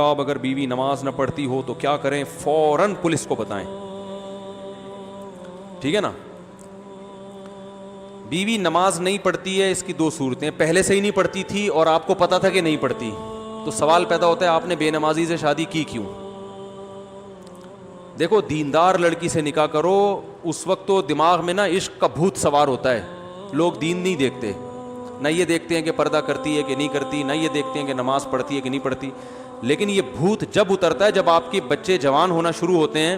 اب اگر بیوی نماز نہ پڑھتی ہو تو کیا کریں؟ فوراً پولیس کو بتائیں. ٹھیک ہے نا. بیوی نماز نہیں پڑھتی ہے، اس کی دو صورتیں: پہلے سے ہی نہیں پڑھتی تھی اور آپ کو پتا تھا کہ نہیں پڑھتی، تو سوال پیدا ہوتا ہے آپ نے بے نمازی سے شادی کی کیوں؟ دیکھو، دیندار لڑکی سے نکاح کرو، اس وقت تو دماغ میں نا عشق کا بھوت سوار ہوتا ہے. لوگ دین نہیں دیکھتے، نہ یہ دیکھتے ہیں کہ پردہ کرتی ہے کہ نہیں کرتی، نہ یہ دیکھتے ہیں کہ نماز پڑھتی ہے کہ نہیں پڑھتی. لیکن یہ بھوت جب اترتا ہے جب آپ کے بچے جوان ہونا شروع ہوتے ہیں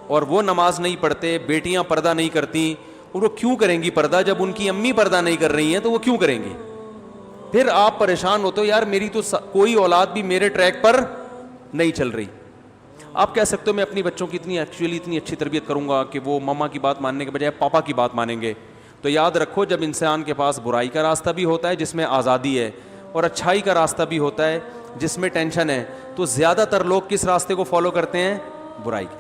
اور وہ نماز نہیں پڑھتے، بیٹیاں پردہ نہیں کرتی. اور وہ کیوں کریں گی پردہ جب ان کی امی پردہ نہیں کر رہی ہیں؟ تو وہ کیوں کریں گی؟ پھر آپ پریشان ہوتے ہو، یار میری تو کوئی اولاد بھی میرے ٹریک پر نہیں چل رہی. آپ کہہ سکتے ہو میں اپنی بچوں کی اتنی اچھی تربیت کروں گا کہ وہ ماما کی بات ماننے کے بجائے پاپا کی بات مانیں گے. تو یاد رکھو، جب انسان کے پاس برائی کا راستہ بھی ہوتا ہے جس میں آزادی ہے اور اچھائی کا راستہ بھی ہوتا ہے جس میں ٹینشن ہے، تو زیادہ تر لوگ کس راستے کو فالو کرتے ہیں؟ برائی کے.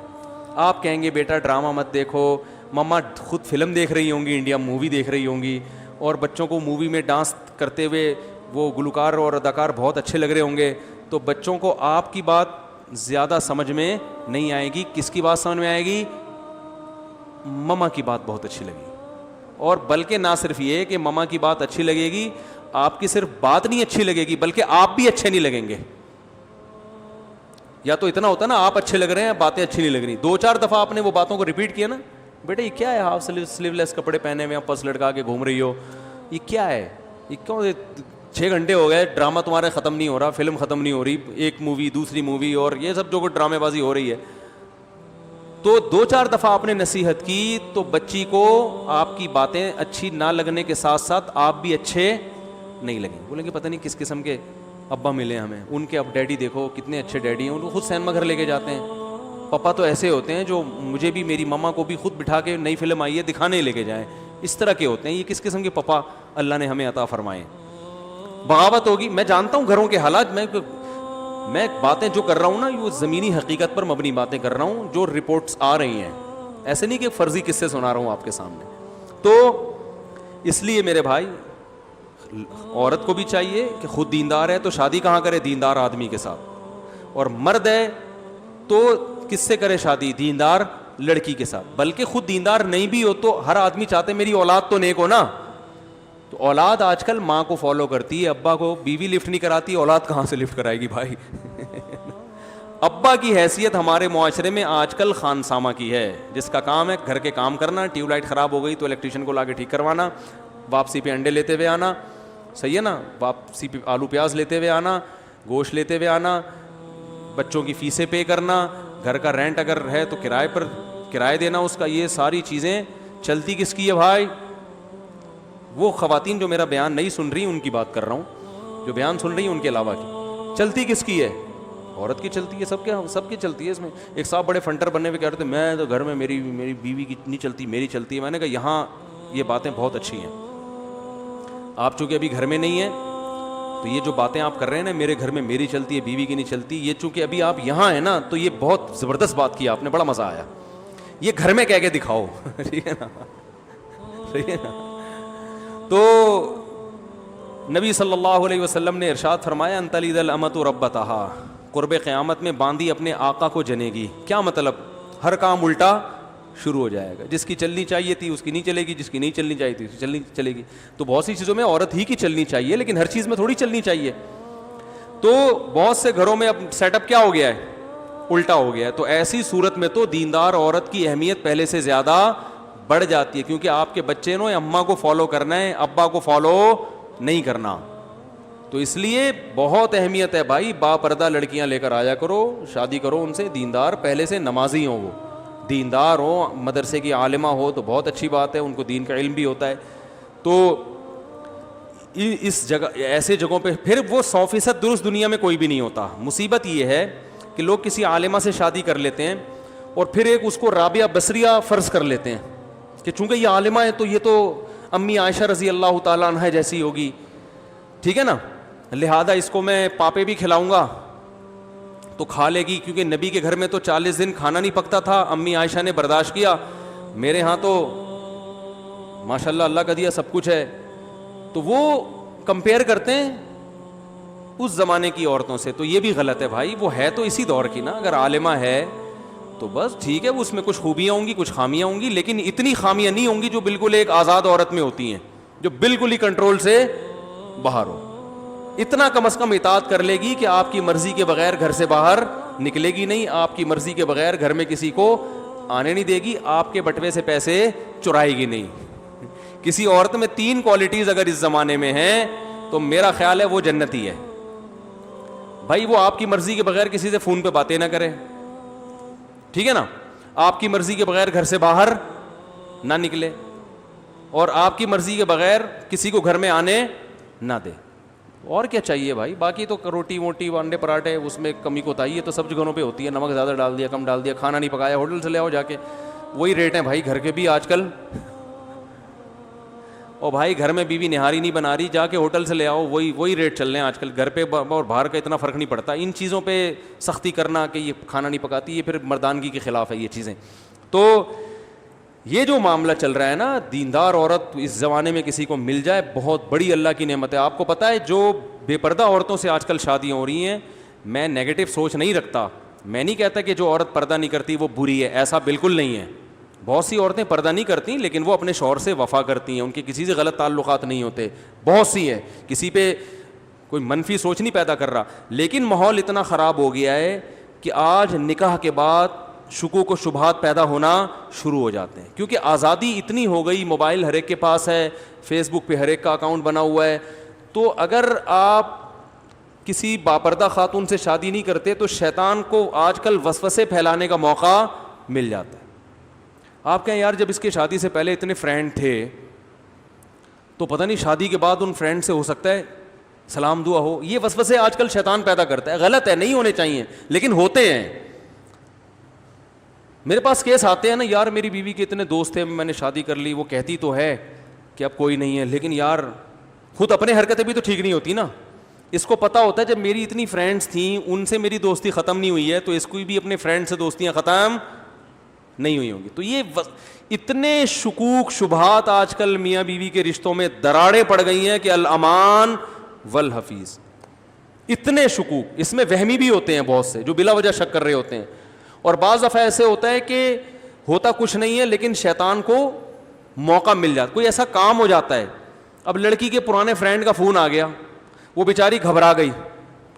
آپ کہیں گے بیٹا ڈرامہ مت دیکھو، مما خود فلم دیکھ رہی ہوں گی، انڈیا مووی دیکھ رہی ہوں گی، اور بچوں کو مووی میں ڈانس کرتے ہوئے وہ گلوکار اور اداکار بہت اچھے لگ رہے ہوں گے. تو بچوں کو آپ کی بات زیادہ سمجھ میں نہیں آئے گی. کس کی بات سمجھ میں آئے گی؟ مما کی بات بہت اچھی لگے گی. اور بلکہ نہ صرف یہ کہ مما کی بات اچھی لگے گی، آپ کی صرف بات نہیں اچھی لگے گی بلکہ آپ بھی اچھے نہیں لگیں گے. یا تو اتنا ہوتا نا آپ اچھے لگ رہے ہیں، باتیں اچھی نہیں لگ رہی. 2-4 دفعہ آپ نے وہ باتوں کو ریپیٹ کیا نا، بیٹا یہ کیا ہے ہاف سلیو لیس کپڑے پہنے ہوئے پرس لٹکا کے گھوم رہی ہو، یہ کیا ہے؟ یہ کیوں 6 گھنٹے ہو گئے ڈرامہ تمہارے ختم نہیں ہو رہا، فلم ختم نہیں ہو رہی، ایک مووی دوسری مووی اور یہ سب جو کوئی ڈرامے بازی ہو رہی ہے. تو 2-4 دفعہ آپ نے نصیحت کی تو بچی کو آپ کی باتیں اچھی نہ لگنے کے ساتھ ساتھ آپ بھی اچھے نہیں لگیں. بولیں گے پتہ نہیں کس قسم کے ابا ملے ہمیں. ان کے اب ڈیڈی دیکھو کتنے اچھے ڈیڈی ہیں، ان کو خود سینما گھر لے کے جاتے ہیں. پپا تو ایسے ہوتے ہیں جو مجھے بھی میری مما کو بھی خود بٹھا کے نئی فلم آئی ہے دکھانے لے کے جائیں. اس طرح کے ہوتے ہیں. یہ کس قسم کے پپا اللہ نے ہمیں عطا فرمائے. بغاوت ہوگی. میں جانتا ہوں گھروں کے حالات، میں باتیں جو کر رہا ہوں نا یہ زمینی حقیقت پر مبنی باتیں کر رہا ہوں جو رپورٹس آ رہی ہیں، ایسے نہیں کہ فرضی قصے سنا رہا ہوں آپ کے سامنے. تو اس لیے میرے بھائی عورت کو بھی چاہیے کہ خود دیندار ہے تو شادی کہاں کرے؟ دیندار آدمی کے ساتھ. اور مرد ہے تو کس سے کرے شادی؟ دیندار لڑکی کے ساتھ. بلکہ خود دیندار نہیں بھی ہو تو ہر آدمی چاہتے میری اولاد تو نیک ہو نا. تو اولاد آج کل ماں کو فالو کرتی ہے، ابا کو. بیوی لفٹ نہیں کراتی، اولاد کہاں سے لفٹ کرائے گی بھائی؟ ابا کی حیثیت ہمارے معاشرے میں آج کل خانسامہ کی ہے، جس کا کام ہے گھر کے کام کرنا. ٹیوب لائٹ خراب ہو گئی تو الیکٹریشین کو لا کے ٹھیک کروانا، واپسی پہ انڈے لیتے ہوئے آنا، صحیح ہے نا، واپسی پہ آلو پیاز لیتے ہوئے آنا، گوشت لیتے ہوئے آنا، بچوں کی فیسیں پے کرنا، گھر کا رینٹ اگر ہے تو کرائے پر کرایہ دینا اس کا. یہ ساری چیزیں چلتی کس کی ہے بھائی؟ وہ خواتین جو میرا بیان نہیں سن رہی ان کی بات کر رہا ہوں، جو بیان سن رہی ہیں ان کے علاوہ کی. چلتی کس کی ہے؟ عورت کی چلتی ہے. سب کی چلتی ہے. اس میں ایک صاحب بڑے فنٹر بننے ہوئے کہہ رہے تھے میں تو گھر میں میری بیوی کی نہیں چلتی، میری چلتی ہے. میں نے کہا یہاں یہ باتیں بہت اچھی ہیں. آپ چونکہ ابھی گھر میں نہیں ہیں تو یہ جو باتیں آپ کر رہے ہیں نا میرے گھر میں میری چلتی ہے بیوی کی نہیں چلتی، یہ چونکہ ابھی آپ یہاں ہیں نا تو یہ بہت زبردست بات کی آپ نے، بڑا مزہ آیا. یہ گھر میں کہہ کے دکھاؤ. ٹھیک ہے نا، صحیح ہے نا. تو نبی صلی اللہ علیہ وسلم نے ارشاد فرمایا ان تلد الامۃ ربتہا، قرب قیامت میں باندی اپنے آقا کو جنے گی. کیا مطلب؟ ہر کام الٹا شروع ہو جائے گا. جس کی چلنی چاہیے تھی اس کی نہیں چلے گی، جس کی نہیں چلنی چاہیے تھی اس کی چلے گی. تو بہت سی چیزوں میں عورت ہی کی چلنی چاہیے لیکن ہر چیز میں تھوڑی چلنی چاہیے. تو بہت سے گھروں میں اب سیٹ اپ کیا ہو گیا ہے؟ الٹا ہو گیا ہے. تو ایسی صورت میں تو دیندار عورت کی اہمیت پہلے سے زیادہ بڑھ جاتی ہے، کیونکہ آپ کے بچے نے اماں کو فالو کرنا ہے، ابا کو فالو نہیں کرنا. تو اس لیے بہت اہمیت ہے بھائی، با پردہ لڑکیاں لے کر آیا کرو، شادی کرو ان سے، دیندار پہلے سے نمازی ہوں، وہ دیندار ہو، مدرسے کی عالمہ ہو تو بہت اچھی بات ہے، ان کو دین کا علم بھی ہوتا ہے. تو اس جگہ ایسے جگہوں پہ پھر وہ 100% درست دنیا میں کوئی بھی نہیں ہوتا. مصیبت یہ ہے کہ لوگ کسی عالمہ سے شادی کر لیتے ہیں اور پھر ایک اس کو رابعہ بصریہ فرض کر لیتے ہیں کہ چونکہ یہ عالمہ ہے تو یہ تو امی عائشہ رضی اللہ تعالیٰ عنہ جیسی ہوگی، ٹھیک ہے نا، لہذا اس کو میں پاپے بھی کھلاؤں گا تو کھا لے گی، کیونکہ نبی کے گھر میں تو 40 دن کھانا نہیں پکتا تھا، امی عائشہ نے برداشت کیا، میرے ہاں تو ماشاءاللہ اللہ کا دیا سب کچھ ہے. تو وہ کمپیئر کرتے ہیں اس زمانے کی عورتوں سے. تو یہ بھی غلط ہے بھائی. وہ ہے تو اسی دور کی نا, اگر عالمہ ہے تو بس ٹھیک ہے, اس میں کچھ خوبیاں ہوں گی, کچھ خامیاں ہوں گی, لیکن اتنی خامیاں نہیں ہوں گی جو بالکل ایک آزاد عورت میں ہوتی ہیں, جو بالکل ہی کنٹرول سے باہر ہو. اتنا کم از کم اطاعت کر لے گی کہ آپ کی مرضی کے بغیر گھر سے باہر نکلے گی نہیں, آپ کی مرضی کے بغیر گھر میں کسی کو آنے نہیں دے گی, آپ کے بٹوے سے پیسے چرائے گی نہیں. کسی عورت میں 3 کوالٹیز اگر اس زمانے میں ہیں تو میرا خیال ہے وہ جنتی ہے بھائی. وہ آپ کی مرضی کے بغیر کسی سے فون پہ باتیں نہ کرے, ٹھیک ہے نا, آپ کی مرضی کے بغیر گھر سے باہر نہ نکلے, اور آپ کی مرضی کے بغیر کسی کو گھر میں آنے نہ دے. اور کیا چاہیے بھائی؟ باقی تو روٹی موٹی انڈے پراٹھے اس میں کمی کوتاہی ہے تو سب جگہوں پہ ہوتی ہے, نمک زیادہ ڈال دیا, کم ڈال دیا, کھانا نہیں پکایا, ہوٹل سے لے آؤ جا کے, وہی ریٹ ہیں بھائی گھر کے بھی آج کل. اور بھائی گھر میں بیوی نہاری نہیں بنا رہی, جا کے ہوٹل سے لے آؤ, وہی ریٹ چل رہے ہیں آج کل. گھر پہ اور باہر کا اتنا فرق نہیں پڑتا. ان چیزوں پہ سختی کرنا کہ یہ کھانا نہیں پکاتی, یہ پھر مردانگی کے خلاف ہے یہ چیزیں. تو یہ جو معاملہ چل رہا ہے نا, دیندار عورت اس زمانے میں کسی کو مل جائے بہت بڑی اللہ کی نعمت ہے. آپ کو پتہ ہے جو بے پردہ عورتوں سے آج کل شادیاں ہو رہی ہیں, میں نیگیٹو سوچ نہیں رکھتا, میں نہیں کہتا کہ جو عورت پردہ نہیں کرتی وہ بری ہے, ایسا بالکل نہیں ہے. بہت سی عورتیں پردہ نہیں کرتی لیکن وہ اپنے شوہر سے وفا کرتی ہیں, ان کے کسی سے غلط تعلقات نہیں ہوتے, بہت سی ہیں, کسی پہ کوئی منفی سوچ نہیں پیدا کر رہا. لیکن ماحول اتنا خراب ہو گیا ہے کہ آج نکاح کے بعد شکوک و شبہات پیدا ہونا شروع ہو جاتے ہیں, کیونکہ آزادی اتنی ہو گئی, موبائل ہر ایک کے پاس ہے, فیس بک پہ ہر ایک کا اکاؤنٹ بنا ہوا ہے. تو اگر آپ کسی باپردہ خاتون سے شادی نہیں کرتے تو شیطان کو آج کل وسوسے پھیلانے کا موقع مل جاتا ہے. آپ کہیں یار جب اس کی شادی سے پہلے اتنے فرینڈ تھے تو پتہ نہیں شادی کے بعد ان فرینڈ سے ہو سکتا ہے سلام دعا ہو. یہ وسوسے آج کل شیطان پیدا کرتا ہے, غلط ہے, نہیں ہونے چاہیے لیکن ہوتے ہیں. میرے پاس کیس آتے ہیں نا, یار میری بیوی کے اتنے دوست تھے, میں نے شادی کر لی, وہ کہتی تو ہے کہ اب کوئی نہیں ہے, لیکن یار خود اپنے حرکتیں بھی تو ٹھیک نہیں ہوتی نا. اس کو پتہ ہوتا ہے جب میری اتنی فرینڈس تھیں ان سے میری دوستی ختم نہیں ہوئی ہے تو اس کو بھی اپنے فرینڈ سے دوستیاں ختم نہیں ہوئی ہوں گی. تو یہ اتنے شکوک شبہات آج کل میاں بیوی کے رشتوں میں دراڑیں پڑ گئی ہیں کہ الامان والحفیظ. اتنے شکوک, اس میں وہمی بھی ہوتے ہیں بہت سے جو بلا وجہ شک کر رہے ہوتے ہیں, اور بعض دفعہ ایسے ہوتا ہے کہ ہوتا کچھ نہیں ہے لیکن شیطان کو موقع مل جاتا, کوئی ایسا کام ہو جاتا ہے. اب لڑکی کے پرانے فرینڈ کا فون آ گیا, وہ بیچاری گھبرا گئی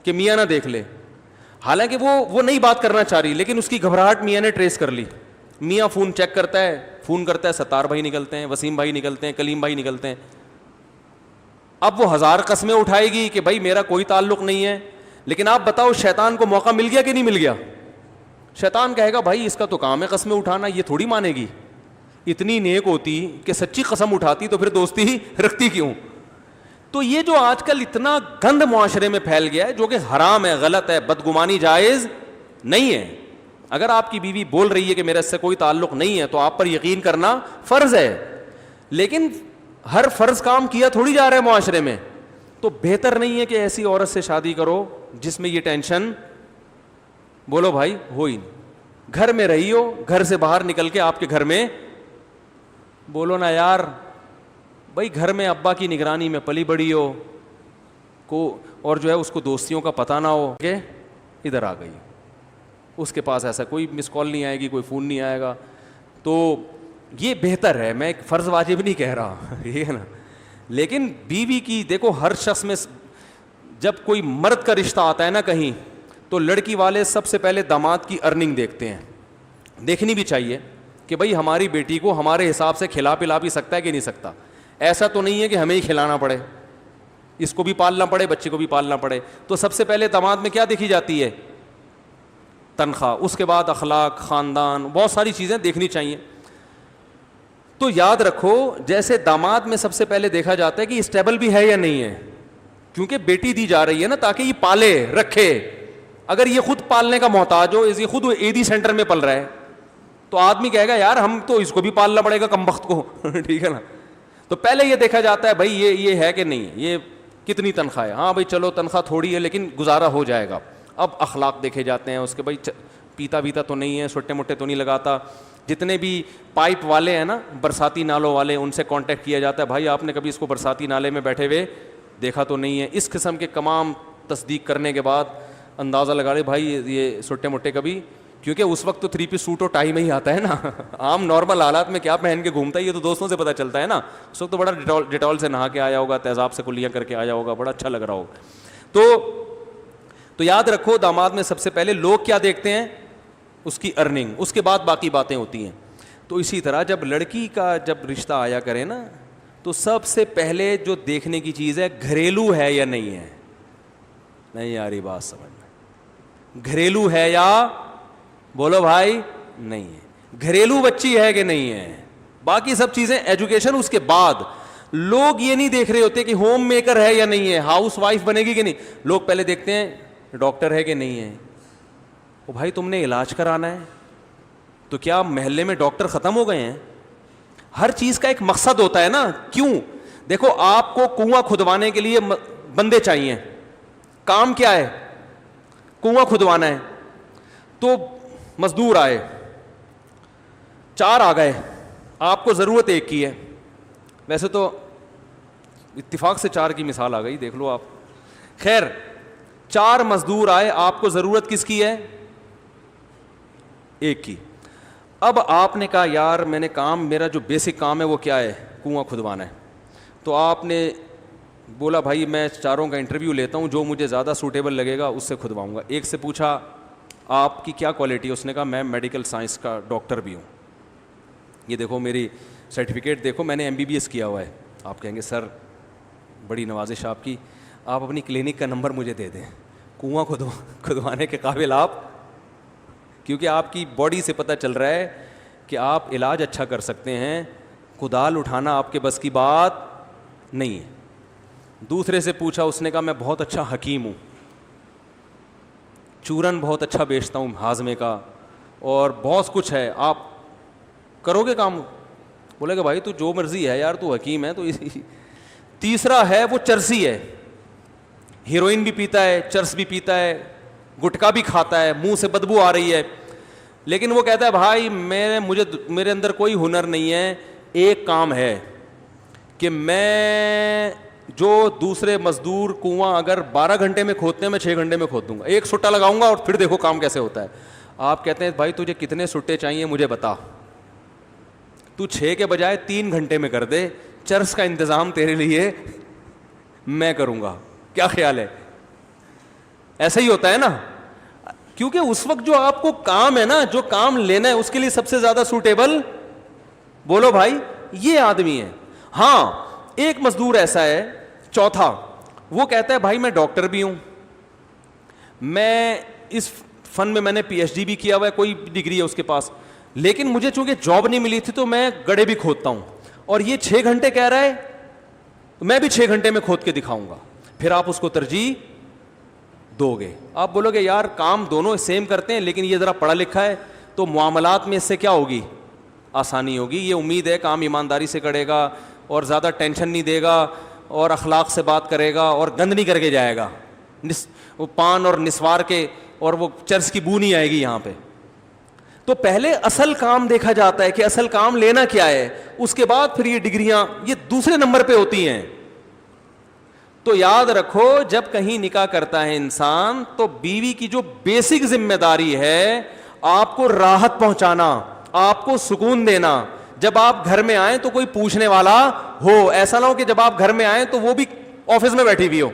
کہ میاں نہ دیکھ لے, حالانکہ وہ نہیں بات کرنا چاہ رہی, لیکن اس کی گھبراہٹ میاں نے ٹریس کر لی. میاں فون چیک کرتا ہے, فون کرتا ہے, ستار بھائی نکلتے ہیں, وسیم بھائی نکلتے ہیں, کلیم بھائی نکلتے ہیں. اب وہ 1000 قسمیں اٹھائے گی کہ بھائی میرا کوئی تعلق نہیں ہے, لیکن آپ بتاؤ شیطان کو موقع مل گیا کہ نہیں مل گیا؟ شیطان کہے گا بھائی اس کا تو کام ہے قسمیں اٹھانا, یہ تھوڑی مانے گی, اتنی نیک ہوتی کہ سچی قسم اٹھاتی تو پھر دوستی ہی رکھتی کیوں. تو یہ جو آج کل اتنا گند معاشرے میں پھیل گیا ہے جو کہ حرام ہے, غلط ہے, بدگمانی جائز نہیں ہے. اگر آپ کی بیوی بول رہی ہے کہ میرا اس سے کوئی تعلق نہیں ہے تو آپ پر یقین کرنا فرض ہے, لیکن ہر فرض کام کیا تھوڑی جا رہا ہے معاشرے میں. تو بہتر نہیں ہے کہ ایسی عورت سے شادی کرو جس میں یہ ٹینشن, بولو بھائی, ہو ہی نہیں. گھر میں رہی ہو, گھر سے باہر نکل کے آپ کے گھر میں بولو نا یار بھائی گھر میں ابا کی نگرانی میں پلی بڑی ہو کو, اور جو ہے اس کو دوستیوں کا پتہ نہ ہو کہ ادھر آ گئی, اس کے پاس ایسا کوئی مس کال نہیں آئے گی, کوئی فون نہیں آئے گا. تو یہ بہتر ہے, میں ایک فرض واجب نہیں کہہ رہا, یہ ہے نا. لیکن بیوی کی دیکھو, ہر شخص میں جب کوئی مرد کا رشتہ آتا ہے نا کہیں, تو لڑکی والے سب سے پہلے داماد کی ارننگ دیکھتے ہیں. دیکھنی بھی چاہیے کہ بھائی ہماری بیٹی کو ہمارے حساب سے کھلا پلا بھی سکتا ہے کہ نہیں سکتا. ایسا تو نہیں ہے کہ ہمیں ہی کھلانا پڑے, اس کو بھی پالنا پڑے, بچے کو بھی پالنا پڑے. تو سب سے پہلے داماد میں کیا دیکھی جاتی ہے؟ تنخواہ. اس کے بعد اخلاق, خاندان, بہت ساری چیزیں دیکھنی چاہیے. تو یاد رکھو جیسے داماد میں سب سے پہلے دیکھا جاتا ہے کہ اسٹیبل بھی ہے یا نہیں ہے, کیونکہ بیٹی دی جا رہی ہے نا تاکہ یہ پالے رکھے. اگر یہ خود پالنے کا محتاج ہو, یہ خود ایدی سینٹر میں پل رہا ہے, تو آدمی کہے گا یار ہم تو اس کو بھی پالنا پڑے گا کمبخت کو. ٹھیک ہے نا. تو پہلے یہ دیکھا جاتا ہے بھائی یہ ہے کہ نہیں, یہ کتنی تنخواہ ہے. ہاں بھائی چلو تنخواہ تھوڑی ہے لیکن گزارا ہو جائے گا. اب اخلاق دیکھے جاتے ہیں اس کے, بھائی پیتا بیتا تو نہیں ہے, چھوٹے موٹے تو نہیں لگاتا. جتنے بھی پائپ والے ہیں نا, برساتی نالوں والے, ان سے کانٹیکٹ کیا جاتا ہے, بھائی آپ نے کبھی اس کو برساتی نالے میں بیٹھے ہوئے دیکھا تو نہیں ہے. اس قسم کے تمام تصدیق کرنے کے بعد اندازہ لگا لے بھائی یہ سٹے مٹے کبھی, کیونکہ اس وقت تو 3 پیس سوٹ اور ٹائی میں ہی آتا ہے نا, عام نارمل حالات میں کیا پہن کے گھومتا ہے یہ تو دوستوں سے پتہ چلتا ہے نا. اس وقت تو بڑا ڈیٹول سے نہا کے آیا ہوگا, تیزاب سے کلیاں کر کے آیا ہوگا, بڑا اچھا لگ رہا ہوگا. تو یاد رکھو داماد میں سب سے پہلے لوگ کیا دیکھتے ہیں, اس کی ارننگ, اس کے بعد باقی باتیں ہوتی ہیں. تو اسی طرح جب لڑکی کا جب رشتہ آیا کرے نا, تو سب سے پہلے جو دیکھنے کی چیز ہے گھریلو ہے یا نہیں ہے. نہیں آ رہی بات سمجھ میں, گھریلو ہے یا بولو بھائی نہیں ہے, گھریلو بچی ہے کہ نہیں ہے, باقی سب چیزیں ایجوکیشن اس کے بعد. لوگ یہ نہیں دیکھ رہے ہوتے کہ ہوم میکر ہے یا نہیں ہے, ہاؤس وائف بنے گی کہ نہیں, لوگ پہلے دیکھتے ہیں ڈاکٹر ہے کہ نہیں ہے. او بھائی تم نے علاج کرانا ہے تو کیا محلے میں ڈاکٹر ختم ہو گئے ہیں؟ ہر چیز کا ایک مقصد ہوتا ہے نا. کیوں؟ دیکھو آپ کو کنواں کھدوانے کے لیے بندے چاہیے, کام کیا ہے, کنواں کھدوانا ہے. تو مزدور آئے, 4 آ گئے, آپ کو ضرورت 1 کی ہے. ویسے تو اتفاق سے 4 کی مثال آ گئی, دیکھ لو آپ. خیر 4 مزدور آئے, آپ کو ضرورت کس کی ہے؟ 1 کی. اب آپ نے کہا یار میں نے کام, میرا جو بیسک کام ہے وہ کیا ہے, کنواں کھدوانا ہے. تو آپ نے بولا بھائی میں 4 کا انٹرویو لیتا ہوں, جو مجھے زیادہ سوٹیبل لگے گا اس سے کھدواؤں گا. ایک سے پوچھا آپ کی کیا کوالٹی ہے, اس نے کہا میں میڈیکل سائنس کا ڈاکٹر بھی ہوں, یہ دیکھو میری سرٹیفکیٹ دیکھو میں نے MBBS کیا ہوا ہے. آپ کہیں گے سر بڑی نوازش آپ کی, آپ اپنی کلینک کا نمبر مجھے دے دیں, کنواں کھدوانے کے قابل آپ, کیونکہ آپ کی باڈی سے پتہ چل رہا ہے کہ آپ علاج اچھا کر سکتے ہیں, کدال اٹھانا آپ کے بس کی بات نہیں ہے. دوسرے سے پوچھا, اس نے کہا میں بہت اچھا حکیم ہوں, چورن بہت اچھا بیچتا ہوں ہاضمے کا, اور بہت کچھ ہے, آپ کرو گے کام؟ بولے کہ بھائی تو جو مرضی ہے یار, تو حکیم ہے تو. تیسرا ہے وہ چرسی ہے, ہیروئن بھی پیتا ہے, چرس بھی پیتا ہے, گٹکا بھی کھاتا ہے, منہ سے بدبو آ رہی ہے, لیکن وہ کہتا ہے بھائی میرے اندر کوئی ہنر نہیں ہے, ایک کام ہے کہ میں جو دوسرے مزدور کنواں اگر 12 گھنٹے میں کھودتے ہیں میں 6 گھنٹے میں کھود دوں گا, 1 سٹا لگاؤں گا اور پھر دیکھو کام کیسے ہوتا ہے. آپ کہتے ہیں بھائی تجھے کتنے سٹے چاہیے مجھے بتا, تو 6 کے بجائے 3 گھنٹے میں کر دے, چرس کا انتظام تیرے لیے میں کروں گا, کیا خیال ہے؟ ایسا ہی ہوتا ہے نا, کیونکہ اس وقت جو آپ کو کام ہے نا, جو کام لینا ہے, اس کے لیے سب سے زیادہ سوٹیبل بولو بھائی یہ آدمی ہے. ہاں ایک مزدور ایسا ہے, چوتھا, وہ کہتا ہے بھائی میں ڈاکٹر بھی ہوں, میں اس فن میں نے PhD بھی کیا ہوا ہے, کوئی ڈگری ہے اس کے پاس, لیکن مجھے چونکہ جاب نہیں ملی تھی تو میں گڑھے بھی کھودتا ہوں, اور یہ 6 گھنٹے کہہ رہا ہے تو میں بھی 6 گھنٹے میں کھود کے دکھاؤں گا. پھر آپ اس کو ترجیح دو گے. آپ بولو گے یار کام دونوں سیم کرتے ہیں, لیکن یہ ذرا پڑھا لکھا ہے تو معاملات میں اس سے کیا ہوگی, آسانی ہوگی. یہ امید ہے کام ایمانداری سے کرے گا اور زیادہ ٹینشن نہیں دے گا اور اخلاق سے بات کرے گا اور گند نہیں کر کے جائے گا, وہ پان اور نسوار کے اور وہ چرس کی بو نہیں آئے گی یہاں پہ. تو پہلے اصل کام دیکھا جاتا ہے کہ اصل کام لینا کیا ہے, اس کے بعد پھر یہ ڈگریاں یہ دوسرے نمبر پہ ہوتی ہیں. تو یاد رکھو جب کہیں نکاح کرتا ہے انسان تو بیوی کی جو بیسک ذمہ داری ہے آپ کو راحت پہنچانا, آپ کو سکون دینا. جب آپ گھر میں آئیں تو کوئی پوچھنے والا ہو, ایسا نہ ہو کہ جب آپ گھر میں آئیں تو وہ بھی آفس میں بیٹھی ہوئی ہو,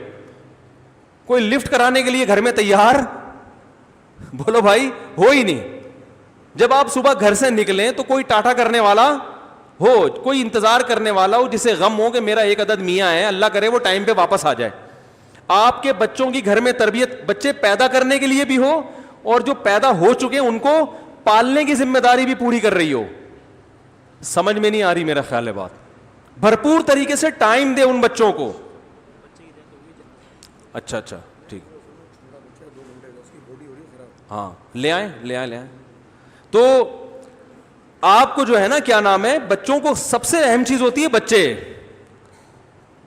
کوئی لفٹ کرانے کے لیے گھر میں تیار بولو بھائی ہو ہی نہیں. جب آپ صبح گھر سے نکلیں تو کوئی ٹاٹا کرنے والا ہو, کوئی انتظار کرنے والا ہو جسے غم ہو کہ میرا 1 عدد میاں ہے, اللہ کرے وہ ٹائم پہ واپس آ جائے. آپ کے بچوں کی گھر میں تربیت, بچے پیدا کرنے کے لیے بھی ہو اور جو پیدا ہو چکے ان کو پالنے کی ذمہ داری بھی پوری کر رہی ہو. سمجھ میں نہیں آ رہی میرا خیال ہے بات. بھرپور طریقے سے ٹائم دے ان بچوں کو. اچھا ٹھیک, ہاں لے آئیں. تو آپ کو جو ہے نا کیا نام ہے, بچوں کو سب سے اہم چیز ہوتی ہے بچے.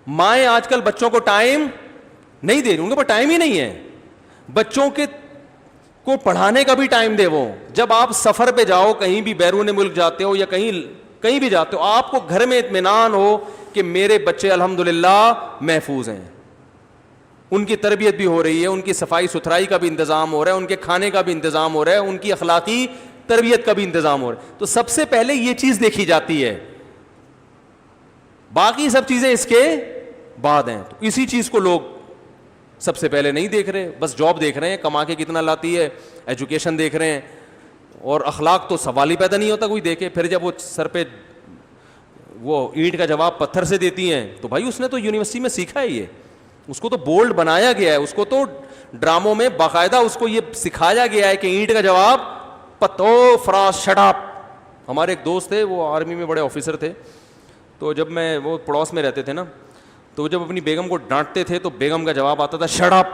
مائیں آج کل بچوں کو ٹائم نہیں دے رہی, ان کے پاس ٹائم ہی نہیں ہے. بچوں کے کو پڑھانے کا بھی ٹائم دے. وہ جب آپ سفر پہ جاؤ, کہیں بھی بیرون ملک جاتے ہو یا کہیں بھی جاتے ہو, آپ کو گھر میں اطمینان ہو کہ میرے بچے الحمدللہ محفوظ ہیں. ان کی تربیت بھی ہو رہی ہے, ان کی صفائی ستھرائی کا بھی انتظام ہو رہا ہے, ان کے کھانے کا بھی انتظام ہو رہا ہے, ان کی اخلاقی تربیت کا بھی انتظام ہو رہا ہے. تو سب سے پہلے یہ چیز دیکھی جاتی ہے, باقی سب چیزیں اس کے بعد ہیں. تو اسی چیز کو لوگ سب سے پہلے نہیں دیکھ رہے, بس جاب دیکھ رہے ہیں, کما کے کتنا لاتی ہے, ایجوکیشن دیکھ رہے ہیں, اور اخلاق تو سوال ہی پیدا نہیں ہوتا کوئی دیکھے. پھر جب وہ سر پہ وہ اینٹ کا جواب پتھر سے دیتی ہیں تو بھائی اس نے تو یونیورسٹی میں سیکھا ہے, یہ اس کو تو بولڈ بنایا گیا ہے, اس کو تو ڈراموں میں باقاعدہ اس کو یہ سکھایا گیا ہے کہ اینٹ کا جواب فراز شٹ اپ. ہمارے ایک دوست تھے, وہ آرمی میں بڑے آفیسر تھے, تو جب میں وہ پڑوس میں رہتے تھے نا, تو جب اپنی بیگم کو ڈانٹتے تھے تو بیگم کا جواب آتا تھا شٹ اپ.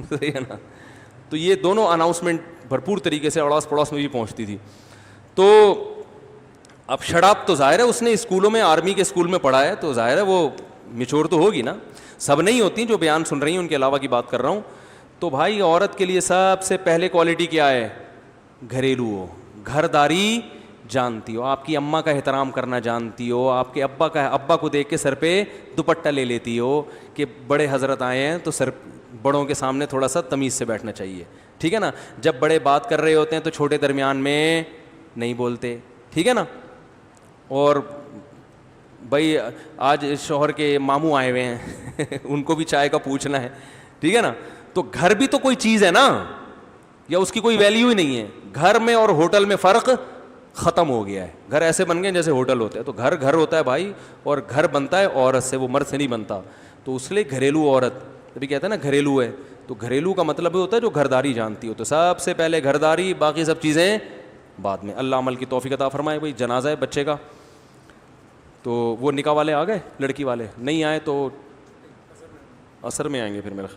صحیح ہے نا. تو یہ دونوں اناؤنسمنٹ بھرپور طریقے سے اڑوس پڑوس میں بھی پہنچتی تھی. تو اب شٹ اپ تو ظاہر ہے اس نے اسکولوں میں, آرمی کے اسکول میں پڑھا ہے, تو ظاہر ہے وہ میچور تو ہوگی نا. سب نہیں ہوتی جو بیان سن رہی ہیں, ان کے علاوہ کی بات کر رہا ہوں. تو بھائی عورت کے لیے سب سے پہلے کوالٹی کیا ہے؟ گھریلو ہو, گھرداری جانتی ہو, آپ کی اماں کا احترام کرنا جانتی ہو, آپ کے ابا کو دیکھ کے سر پہ دوپٹہ لے لیتی ہو کہ بڑے حضرت آئے ہیں تو سر بڑوں کے سامنے تھوڑا سا تمیز سے بیٹھنا چاہیے, ٹھیک ہے نا. جب بڑے بات کر رہے ہوتے ہیں تو چھوٹے درمیان میں نہیں بولتے, ٹھیک ہے نا. اور بھائی آج شوہر کے ماموں آئے ہوئے ہیں ان کو بھی چائے کا پوچھنا ہے, ٹھیک ہے نا. تو گھر بھی تو کوئی چیز ہے نا, یا اس کی کوئی ویلیو ہی نہیں ہے. گھر میں اور ہوٹل میں فرق ختم ہو گیا ہے. گھر ایسے بن گئے جیسے ہوٹل ہوتا ہے. تو گھر گھر ہوتا ہے بھائی, اور گھر بنتا ہے عورت سے, وہ مرد سے نہیں بنتا. تو اس لیے گھریلو عورت ابھی کہتے ہیں نا گھریلو ہے, تو گھریلو کا مطلب ہوتا ہے جو گھرداری جانتی ہو. تو سب سے پہلے گھرداری, باقی سب چیزیں بعد میں. اللہ عمل کی توفیق عطا فرمائے. بھائی جنازہ ہے بچے کا, تو وہ نکاح والے آ گئے, لڑکی والے نہیں آئے تو عصر میں آئیں گے پھر میرا